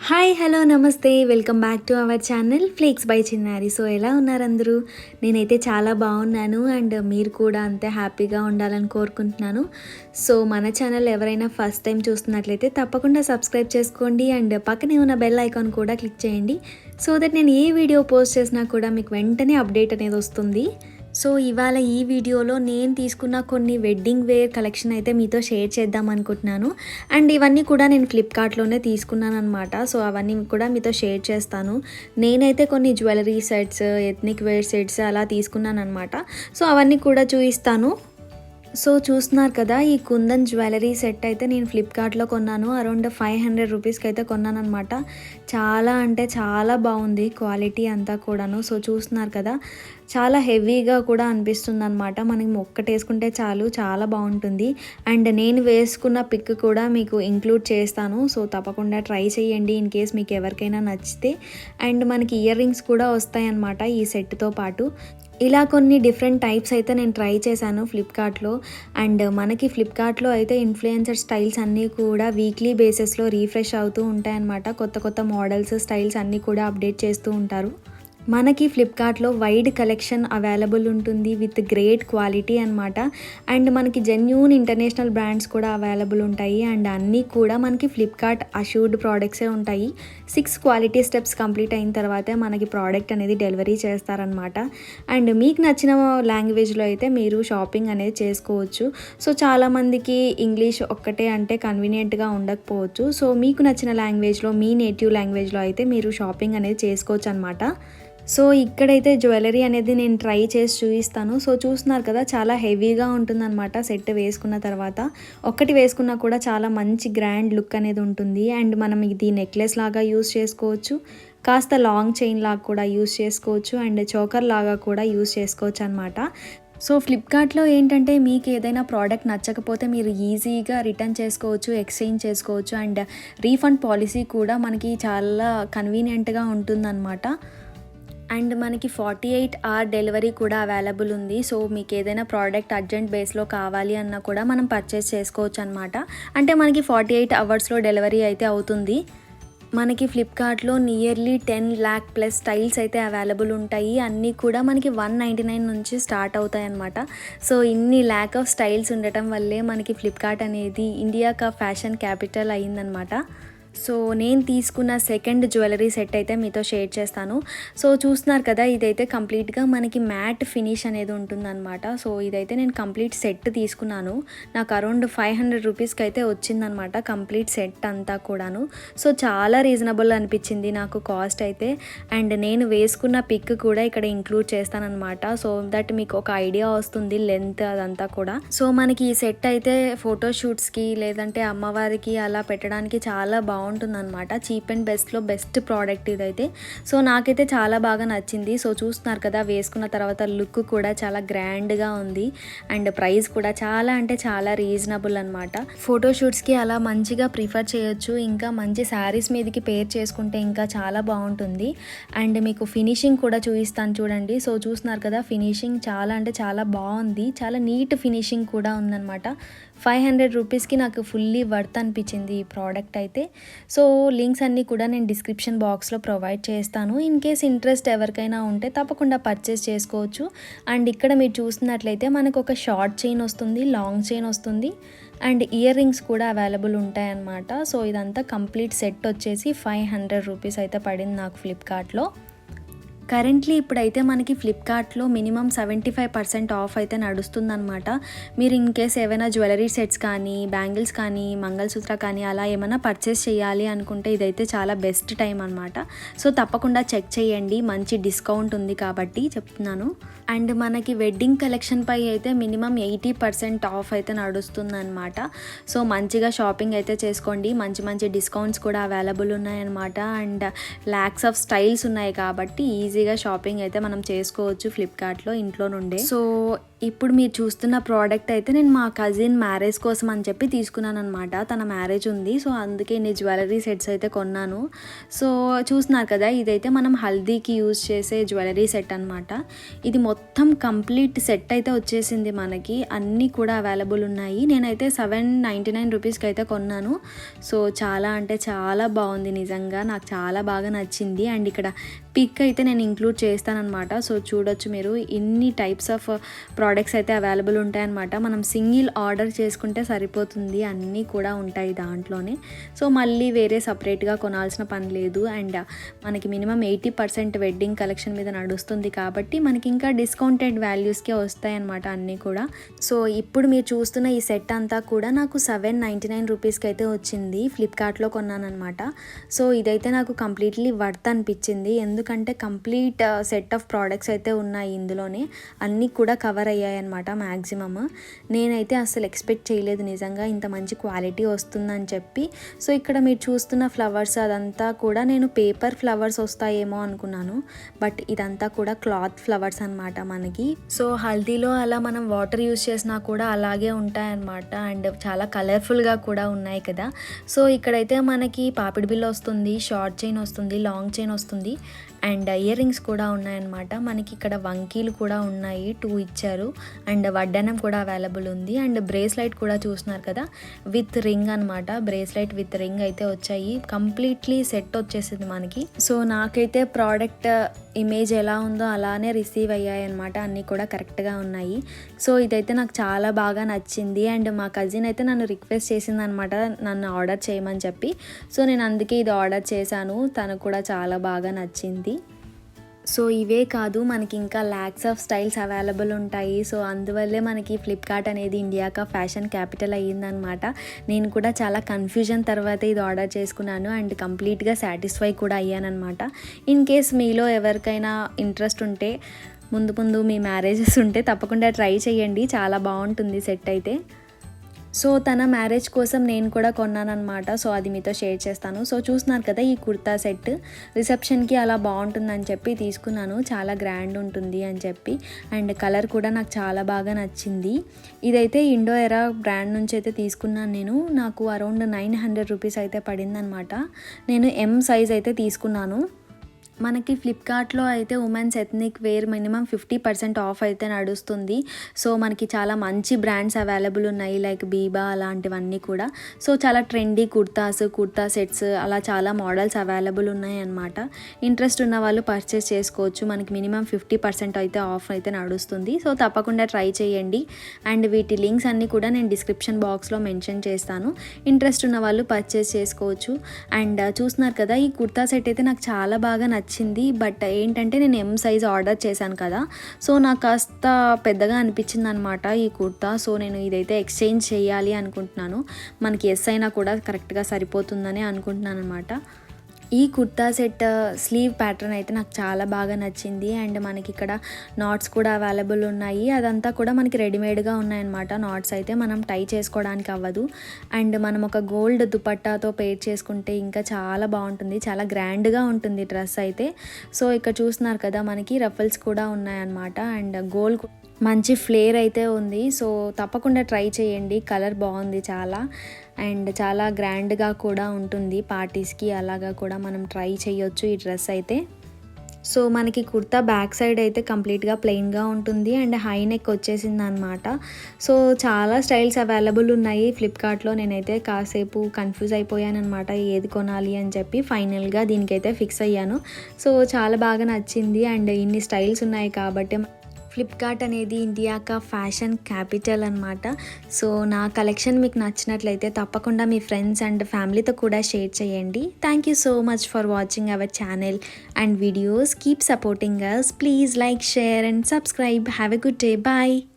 Hi hello నమస్తే welcome back to our channel flakes by చిన్నారి. So ఎలా ఉన్నారు అందరూ? నేనైతే చాలా బాగున్నాను అండ్ మీరు కూడా అంతే హ్యాపీగా ఉండాలని కోరుకుంటున్నాను. సో మన ఛానల్ ఎవరైనా ఫస్ట్ టైం చూస్తున్నట్లయితే తప్పకుండా సబ్స్క్రైబ్ చేసుకోండి అండ్ పక్కనే ఉన్న బెల్ ఐకాన్ కూడా క్లిక్ చేయండి. సో దట్ నేను ఏ వీడియో పోస్ట్ చేసినా కూడా మీకు వెంటనే అప్డేట్ అనేది వస్తుంది. సో ఇవాళ ఈ వీడియోలో నేను తీసుకున్న కొన్ని వెడ్డింగ్ వేర్ కలెక్షన్ అయితే మీతో షేర్ చేద్దాం అనుకుంటున్నాను. అండ్ ఇవన్నీ కూడా నేను ఫ్లిప్కార్ట్లోనే తీసుకున్నాను అనమాట. సో అవన్నీ కూడా మీతో షేర్ చేస్తాను. నేనైతే కొన్ని jewellery sets, ethnic wear sets అలా తీసుకున్నాను అనమాట. సో అవన్నీ కూడా చూపిస్తాను. సో చూస్తున్నారు కదా, ఈ కుందన్ జ్యువెలరీ సెట్ అయితే నేను ఫ్లిప్కార్ట్లో కొన్నాను. అరౌండ్ 500 రూపీస్కి అయితే కొన్నాను అనమాట. చాలా అంటే చాలా బాగుంది క్వాలిటీ అంతా కూడాను. సో చూస్తున్నారు కదా, చాలా హెవీగా కూడా అనిపిస్తుంది అనమాట. మనకి ఒక్కటి వేసుకుంటే చాలు, చాలా బాగుంటుంది. అండ్ నేను వేసుకున్న పిక్ కూడా మీకు ఇంక్లూడ్ చేస్తాను. సో తప్పకుండా ట్రై చేయండి ఇన్ కేస్ మీకు ఎవరికైనా నచ్చితే. అండ్ మనకి ఇయర్ రింగ్స్ కూడా వస్తాయి అన్నమాట ఈ సెట్తో పాటు. ఇలా కొన్ని డిఫరెంట్ టైప్స్ అయితే నేను ట్రై చేశాను ఫ్లిప్కార్ట్లో. అండ్ మనకి ఫ్లిప్కార్ట్లో అయితే ఇన్ఫ్లుయెన్సర్ స్టైల్స్ అన్నీ కూడా వీక్లీ బేసిస్లో రీఫ్రెష్ అవుతూ ఉంటాయన్నమాట. కొత్త కొత్త మోడల్స్, స్టైల్స్ అన్నీ కూడా అప్డేట్ చేస్తూ ఉంటారు. మనకి ఫ్లిప్కార్ట్లో వైడ్ కలెక్షన్ అవైలబుల్ ఉంటుంది విత్ గ్రేట్ క్వాలిటీ అనమాట. అండ్ మనకి జెన్యూన్ ఇంటర్నేషనల్ బ్రాండ్స్ కూడా అవైలబుల్ ఉంటాయి. అండ్ అన్నీ కూడా మనకి ఫ్లిప్కార్ట్ అష్యూర్డ్ ప్రోడక్ట్సే ఉంటాయి. 6 క్వాలిటీ స్టెప్స్ కంప్లీట్ అయిన తర్వాతే మనకి ప్రోడక్ట్ అనేది డెలివరీ చేస్తారనమాట. అండ్ మీకు నచ్చిన లాంగ్వేజ్లో అయితే మీరు షాపింగ్ అనేది చేసుకోవచ్చు. సో చాలామందికి ఇంగ్లీష్ ఒక్కటే అంటే కన్వీనియంట్గా ఉండకపోవచ్చు. సో మీకు నచ్చిన లాంగ్వేజ్లో, మీ నేటివ్ లాంగ్వేజ్లో అయితే మీరు షాపింగ్ అనేది చేసుకోవచ్చు అనమాట. సో ఇక్కడైతే జ్యువెలరీ అనేది నేను ట్రై చేసి చూపిస్తాను. సో చూస్తున్నారు కదా, చాలా హెవీగా ఉంటుందన్నమాట సెట్ వేసుకున్న తర్వాత. ఒక్కటి వేసుకున్నా కూడా చాలా మంచి గ్రాండ్ లుక్ అనేది ఉంటుంది. అండ్ మనం ఇది నెక్లెస్ లాగా యూస్ చేసుకోవచ్చు, కాస్త లాంగ్ చైన్ లాగా కూడా యూస్ చేసుకోవచ్చు, అండ్ చోకర్ లాగా కూడా యూస్ చేసుకోవచ్చు అనమాట. సో ఫ్లిప్కార్ట్లో ఏంటంటే మీకు ఏదైనా ప్రోడక్ట్ నచ్చకపోతే మీరు ఈజీగా రిటర్న్ చేసుకోవచ్చు, ఎక్స్చేంజ్ చేసుకోవచ్చు. అండ్ రీఫండ్ పాలసీ కూడా మనకి చాలా కన్వీనియంట్గా ఉంటుందన్నమాట. అండ్ మనకి 48 అవర్ డెలివరీ కూడా అవైలబుల్ ఉంది. సో మీకు ఏదైనా ప్రోడక్ట్ అర్జెంట్ బేస్లో కావాలి అన్నా కూడా మనం పర్చేస్ చేసుకోవచ్చు అనమాట. అంటే మనకి 48 అవర్స్లో డెలివరీ అయితే అవుతుంది. మనకి ఫ్లిప్కార్ట్లో నియర్లీ 10 lakh ప్లస్ స్టైల్స్ అయితే అవైలబుల్ ఉంటాయి. అన్నీ కూడా మనకి 199 నుంచి స్టార్ట్ అవుతాయి అన్నమాట. సో ఇన్ని ల్యాక్ ఆఫ్ స్టైల్స్ ఉండటం వల్లే మనకి ఫ్లిప్కార్ట్ అనేది ఇండియాకా ఫ్యాషన్ క్యాపిటల్ అయ్యిందనమాట. సో నేను తీసుకున్న సెకండ్ జ్యువెలరీ సెట్ అయితే మీతో షేర్ చేస్తాను. సో చూస్తున్నారు కదా, ఇదైతే కంప్లీట్గా మనకి మ్యాట్ ఫినిష్ అనేది ఉంటుందన్నమాట. సో ఇదైతే నేను కంప్లీట్ సెట్ తీసుకున్నాను. నాకు అరౌండ్ 500 రూపీస్కి అయితే వచ్చిందనమాట కంప్లీట్ సెట్ అంతా కూడాను. సో చాలా రీజనబుల్ అనిపించింది నాకు కాస్ట్ అయితే. అండ్ నేను వేసుకున్న పిక్ కూడా ఇక్కడ ఇంక్లూడ్ చేస్తానన్నమాట. సో దట్ మీకు ఒక ఐడియా వస్తుంది లెంత్ అదంతా కూడా. సో మనకి ఈ సెట్ అయితే ఫోటోషూట్స్కి లేదంటే అమ్మవారికి అలా పెట్టడానికి చాలా బాగుంటుందన్నమాట. చీప్ అండ్ బెస్ట్లో బెస్ట్ ప్రోడక్ట్ ఇదైతే. సో నాకైతే చాలా బాగా నచ్చింది. సో చూస్తున్నారు కదా, వేసుకున్న తర్వాత లుక్ కూడా చాలా గ్రాండ్గా ఉంది. అండ్ ప్రైస్ కూడా చాలా అంటే చాలా రీజనబుల్ అనమాట. ఫోటోషూట్స్కి అలా మంచిగా ప్రిఫర్ చేయొచ్చు. ఇంకా మంచి శారీస్ మీదకి పేర్ చేసుకుంటే ఇంకా చాలా బాగుంటుంది. అండ్ మీకు ఫినిషింగ్ కూడా చూపిస్తాను చూడండి. సో చూస్తున్నారు కదా, ఫినిషింగ్ చాలా అంటే చాలా బాగుంది. చాలా నీట్ ఫినిషింగ్ కూడా ఉందన్నమాట. 500 రూపీస్కి నాకు ఫుల్లీ వర్త్ అనిపించింది ఈ ప్రోడక్ట్ అయితే. సో లింక్స్ అన్నీ కూడా నేను డిస్క్రిప్షన్ బాక్స్లో ప్రొవైడ్ చేస్తాను. ఇన్ కేస్ ఇంట్రెస్ట్ ఎవరికైనా ఉంటే తప్పకుండా పర్చేస్ చేసుకోవచ్చు. అండ్ ఇక్కడ మీరు చూసినట్లయితే మనకు ఒక షార్ట్ చైన్ వస్తుంది, లాంగ్ చైన్ వస్తుంది, అండ్ ఇయర్ రింగ్స్ కూడా అవైలబుల్ ఉంటాయన్నమాట. సో ఇదంతా కంప్లీట్ సెట్ వచ్చేసి 500 రూపీస్ అయితే పడింది నాకు ఫ్లిప్కార్ట్లో. కరెంట్లీ ఇప్పుడైతే మనకి ఫ్లిప్కార్ట్లో మినిమం 75% ఆఫ్ అయితే నడుస్తుందన్నమాట. మీరు ఇన్ కేస్ ఏవైనా జ్యువెలరీ సెట్స్ కానీ, బ్యాంగిల్స్ కానీ, మంగళసూత్ర కానీ అలా ఏమైనా పర్చేస్ చేయాలి అనుకుంటే ఇదైతే చాలా బెస్ట్ టైం అనమాట. సో తప్పకుండా చెక్ చేయండి, మంచి డిస్కౌంట్ ఉంది కాబట్టి చెప్తున్నాను. అండ్ మనకి వెడ్డింగ్ కలెక్షన్ పై అయితే మినిమం 80% ఆఫ్ అయితే నడుస్తుందన్నమాట. సో మంచిగా షాపింగ్ అయితే చేసుకోండి. మంచి మంచి డిస్కౌంట్స్ కూడా అవైలబుల్ ఉన్నాయన్నమాట. అండ్ ల్యాక్స్ ఆఫ్ స్టైల్స్ ఉన్నాయి కాబట్టి ఈజీగా షాపింగ్ అయితే మనం చేసుకోవచ్చు ఫ్లిప్కార్ట్లో ఇంట్లో నుండే. సో ఇప్పుడు మీరు చూస్తున్న ప్రోడక్ట్ అయితే నేను మా కజిన్ మ్యారేజ్ కోసం అని చెప్పి తీసుకున్నాను అనమాట. తన మ్యారేజ్ ఉంది, సో అందుకే నేను జ్యువెలరీ సెట్స్ అయితే కొన్నాను. సో చూస్తున్నారు కదా, ఇదైతే మనం హల్దీకి యూజ్ చేసే జ్యువెలరీ సెట్ అనమాట. ఇది మొత్తం కంప్లీట్ సెట్ అయితే వచ్చేసింది మనకి, అన్నీ కూడా అవైలబుల్ ఉన్నాయి. నేనైతే 799 రూపీస్కి అయితే కొన్నాను. సో చాలా అంటే చాలా బాగుంది, నిజంగా నాకు చాలా బాగా నచ్చింది. అండ్ ఇక్కడ పిక్ అయితే నేను ఇంక్లూడ్ చేస్తానన్నమాట. సో చూడొచ్చు మీరు, ఇన్ని టైప్స్ ఆఫ్ ప్రోడక్ట్స్ అయితే అవైలబుల్ ఉంటాయన్నమాట. మనం సింగిల్ ఆర్డర్ చేసుకుంటే సరిపోతుంది, అన్నీ కూడా ఉంటాయి దాంట్లోనే. సో మళ్ళీ వేరే సపరేట్గా కొనాల్సిన పని లేదు. అండ్ మనకి మినిమం 80% వెడ్డింగ్ కలెక్షన్ మీద నడుస్తుంది కాబట్టి మనకి ఇంకా డిస్కౌంటెడ్ వాల్యూస్కే వస్తాయన్నమాట అన్నీ కూడా. సో ఇప్పుడు మీరు చూస్తున్న ఈ సెట్ అంతా కూడా నాకు 799 రూపీస్కి అయితే వచ్చింది. ఫ్లిప్కార్ట్లో కొన్నానమాట. సో ఇదైతే నాకు కంప్లీట్లీ వర్త్ అనిపించింది, ఎందుకంటే కంప్లీట్ సెట్ ఆఫ్ ప్రోడక్ట్స్ అయితే ఉన్నాయి ఇందులోనే, అన్నీ కూడా కవర్ అయ్యాయన్నమాట మ్యాక్సిమమ్. నేనైతే అసలు ఎక్స్పెక్ట్ చేయలేదు నిజంగా ఇంత మంచి క్వాలిటీ వస్తుందని చెప్పి. సో ఇక్కడ మీరు చూస్తున్న ఫ్లవర్స్ అదంతా కూడా నేను పేపర్ ఫ్లవర్స్ వస్తాయేమో అనుకున్నాను, బట్ ఇదంతా కూడా క్లాత్ ఫ్లవర్స్ అనమాట మనకి. సో హల్దీలో అలా మనం వాటర్ యూజ్ చేసినా కూడా అలాగే ఉంటాయన్నమాట. అండ్ చాలా కలర్ఫుల్గా కూడా ఉన్నాయి కదా. సో ఇక్కడైతే మనకి పాపిడి బిల్ల వస్తుంది, షార్ట్ చైన్ వస్తుంది, లాంగ్ చైన్ వస్తుంది, అండ్ ఇయర్ రింగ్స్ కూడా ఉన్నాయన్నమాట. మనకి ఇక్కడ వంకీలు కూడా ఉన్నాయి, 2 ఇచ్చారు. అండ్ వడ్డానం కూడా అవైలబుల్ ఉంది. అండ్ బ్రేస్లైట్ కూడా చూస్తున్నారు కదా, విత్ రింగ్ అనమాట. బ్రేస్లైట్ విత్ రింగ్ అయితే వచ్చాయి, కంప్లీట్లీ సెట్ వచ్చేసింది మనకి. సో నాకైతే ప్రోడక్ట్ ఇమేజ్ ఎలా ఉందో అలానే రిసీవ్ అయ్యాయి అనమాట, అన్నీ కూడా కరెక్ట్గా ఉన్నాయి. సో ఇదైతే నాకు చాలా బాగా నచ్చింది. అండ్ మా కజిన్ అయితే నన్ను రిక్వెస్ట్ చేసింది అనమాట, నన్ను ఆర్డర్ చేయమని చెప్పి. సో నేను అందుకే ఇది ఆర్డర్ చేశాను, తనకు కూడా చాలా బాగా నచ్చింది. సో ఇవే కాదు, మనకి ఇంకా ల్యాక్స్ ఆఫ్ స్టైల్స్ అవైలబుల్ ఉంటాయి. సో అందువల్లే మనకి ఫ్లిప్కార్ట్ అనేది ఇండియాకా ఫ్యాషన్ క్యాపిటల్ అయ్యిందనమాట. నేను కూడా చాలా కన్ఫ్యూజన్ తర్వాత ఇది ఆర్డర్ చేసుకున్నాను అండ్ కంప్లీట్గా సాటిస్ఫై కూడా అయ్యానమాట. ఇన్ కేస్ మీలో ఎవరికైనా ఇంట్రెస్ట్ ఉంటే, ముందు మీ మ్యారేజెస్ ఉంటే తప్పకుండా ట్రై చేయండి, చాలా బాగుంటుంది సెట్ అయితే. సో తన మ్యారేజ్ కోసం నేను కూడా కొన్నానమాట. సో అది మీతో షేర్ చేస్తాను. సో చూస్తున్నారు కదా, ఈ కుర్తా సెట్ రిసెప్షన్కి అలా బాగుంటుందని చెప్పి తీసుకున్నాను, చాలా గ్రాండ్ ఉంటుంది అని చెప్పి. అండ్ కలర్ కూడా నాకు చాలా బాగా నచ్చింది. ఇదైతే ఇండో ఎరా బ్రాండ్ నుంచి అయితే తీసుకున్నాను నేను. నాకు అరౌండ్ 900 రూపీస్ అయితే పడిందనమాట. నేను M సైజ్ అయితే తీసుకున్నాను. మనకి ఫ్లిప్కార్ట్లో అయితే women's ethnic wear minimum 50% off అయితే నడుస్తుంది. సో మనకి చాలా మంచి బ్రాండ్స్ అవైలబుల్ ఉన్నాయి, లైక్ బీబా అలాంటివన్నీ కూడా. సో చాలా ట్రెండీ కుర్తా సెట్స్ అలా చాలా మోడల్స్ అవైలబుల్ ఉన్నాయి అన్నమాట. ఇంట్రెస్ట్ ఉన్న వాళ్ళు పర్చేస్ చేసుకోవచ్చు, మనకి మినిమం 50% అయితే ఆఫ్ అయితే నడుస్తుంది. సో తప్పకుండా ట్రై చేయండి. అండ్ వీటి లింక్స్ అన్నీ కూడా నేను డిస్క్రిప్షన్ బాక్స్లో మెన్షన్ చేస్తాను, ఇంట్రెస్ట్ ఉన్న వాళ్ళు పర్చేస్ చేసుకోవచ్చు. అండ్ చూస్తున్నారు కదా, ఈ కుర్తా సెట్ అయితే నాకు చాలా బాగా నచ్చింది. బట్ ఏంటంటే నేను M సైజ్ ఆర్డర్ చేశాను కదా, సో నాకు కాస్త పెద్దగా అనిపించింది అనమాట ఈ కుర్తా. సో నేను ఇదైతే ఎక్స్చేంజ్ చేయాలి అనుకుంటున్నాను, మనకి S అయినా కూడా కరెక్ట్గా సరిపోతుందని అనుకుంటున్నాను అనమాట. ఈ కుర్తా సెట్ స్లీవ్ ప్యాటర్న్ అయితే నాకు చాలా బాగా నచ్చింది. అండ్ మనకి ఇక్కడ నాట్స్ కూడా అవైలబుల్ ఉన్నాయి, అదంతా కూడా మనకి రెడీమేడ్గా ఉన్నాయన్నమాట. నాట్స్ అయితే మనం టై చేసుకోవడానికి అవ్వదు. అండ్ మనం ఒక గోల్డ్ దుపట్టాతో పేర్ చేసుకుంటే ఇంకా చాలా బాగుంటుంది, చాలా గ్రాండ్గా ఉంటుంది డ్రెస్ అయితే. సో ఇక్కడ చూస్తున్నారు కదా, మనకి రఫల్స్ కూడా ఉన్నాయన్నమాట. అండ్ గోల్డ్ మంచి ఫ్లేర్ అయితే ఉంది. సో తప్పకుండా ట్రై చేయండి, కలర్ బాగుంది చాలా. అండ్ చాలా గ్రాండ్గా కూడా ఉంటుంది, పార్టీస్కి అలాగా కూడా మనం ట్రై చేయొచ్చు ఈ డ్రెస్ అయితే. సో మనకి కుర్తా బ్యాక్ సైడ్ అయితే కంప్లీట్గా ప్లెయిన్గా ఉంటుంది అండ్ హై నెక్ వచ్చేసింది అనమాట. సో చాలా స్టైల్స్ అవైలబుల్ ఉన్నాయి ఫ్లిప్కార్ట్లో. నేనైతే కాసేపు కన్ఫ్యూజ్ అయిపోయాను అనమాట, ఏది కొనాలి అని చెప్పి. ఫైనల్గా దీనికైతే ఫిక్స్ అయ్యాను. సో చాలా బాగా నచ్చింది. అండ్ ఇన్ని స్టైల్స్ ఉన్నాయి కాబట్టి ఫ్లిప్కార్ట్ అనేది ఇండియాకా ఫ్యాషన్ క్యాపిటల్ అనమాట. సో నా కలెక్షన్ మీకు నచ్చినట్లయితే తప్పకుండా మీ ఫ్రెండ్స్ అండ్ ఫ్యామిలీతో కూడా షేర్ చేయండి. Thank you so much for watching our channel and videos. Keep supporting us. Please like, share and subscribe. Have a good day. Bye.